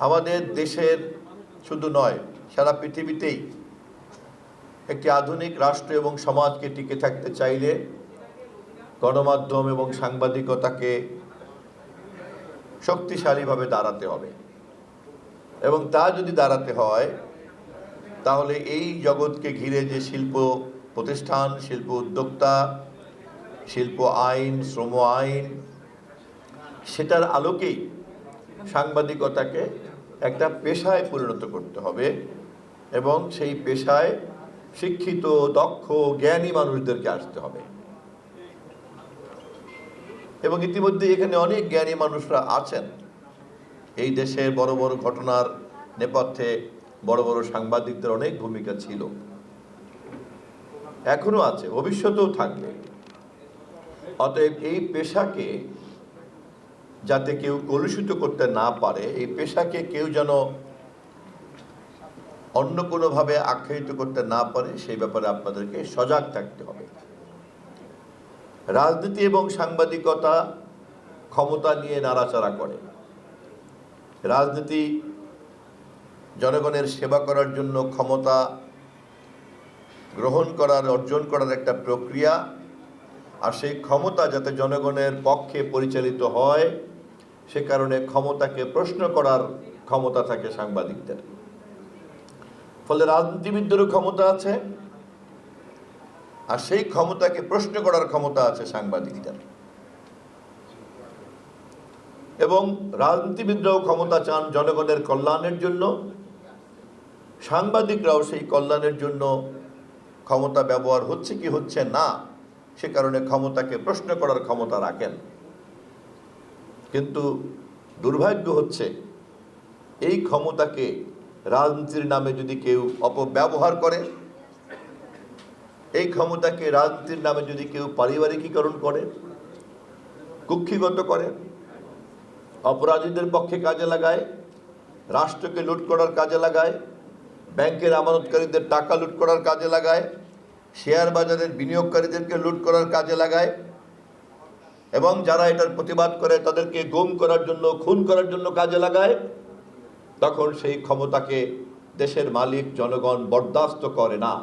আমাদের দেশের শুধু নয়, সারা পৃথিবীতেই একটি আধুনিক রাষ্ট্র এবং সমাজকে টিকে থাকতে চাইলে গণমাধ্যম এবং সাংবাদিকতাকে শক্তিশালীভাবে দাঁড়াতে হবে। এবং তা যদি দাঁড়াতে হয়, তাহলে এই জগৎকে ঘিরে যে শিল্প প্রতিষ্ঠান, শিল্প উদ্যোক্তা, শিল্প আইন, শ্রম আইন, সেটার আলোকেই সাংবাদিকতাকে একটা পেশায় পরিণত করতে হবে এবং সেই পেশায় শিক্ষিত, দক্ষ, জ্ঞানী মানুষদেরকে আসতে হবে। এবং ইতিমধ্যে এখানে অনেক জ্ঞানী মানুষরা আছেন। এই দেশের বড় বড় ঘটনার নেপথ্যে বড় বড় সাংবাদিকদের অনেক ভূমিকা ছিল, এখনো আছে, ভবিষ্যতেও থাকবে। অতএব এই পেশাকে যাতে কেউ কলুষিত করতে না পারে, এই পেশাকে কেউ যেন অন্য কোনোভাবে আখ্যায়িত করতে না পারে, সেই ব্যাপারে আপনাদেরকে সজাগ থাকতে হবে। রাজনীতি এবং সাংবাদিকতা ক্ষমতা নিয়ে নাড়াচাড়া করে। রাজনীতি জনগণের সেবা করার জন্য ক্ষমতা গ্রহণ করার, অর্জন করার একটা প্রক্রিয়া, আর সেই ক্ষমতা যাতে জনগণের পক্ষে পরিচালিত হয়, সে কারণে ক্ষমতাকে প্রশ্ন করার ক্ষমতা থাকে সাংবাদিকদের। ফলে রাজনীতিবিদদেরও ক্ষমতা আছে, আর সেই ক্ষমতাকে প্রশ্ন করার ক্ষমতা আছে সাংবাদিকদের। এবং রাজনীতিবিদরাও ক্ষমতা চান জনগণের কল্যাণের জন্য, সাংবাদিকরাও সেই কল্যাণের জন্য ক্ষমতা ব্যবহার হচ্ছে কি হচ্ছে না সে কারণে ক্ষমতাকে প্রশ্ন করার ক্ষমতা রাখেন। কিন্তু দুর্ভাগ্য হচ্ছে, এই ক্ষমতাকে রাজনীতির নামে যদি কেউ অপব্যবহার করে, এই ক্ষমতাকে রাজনীতির নামে যদি কেউ পারিবারিকীকরণ করে, কুক্ষিগত করে, অপরাধীদের পক্ষে কাজে লাগায়, রাষ্ট্রকে লুট করার কাজে লাগায়, ব্যাংকের আমানতকারীদের টাকা লুট করার কাজে লাগায়, শেয়ার বাজারের বিনিয়োগকারীদেরকে লুট করার কাজে লাগায়, এবং যারা এটার প্রতিবাদ করে তাদেরকে গুম করার জন্য, খুন করার জন্য কাজে লাগায়, তখন সেই ক্ষমতাকে দেশের মালিক জনগণ বরদাস্ত করে না।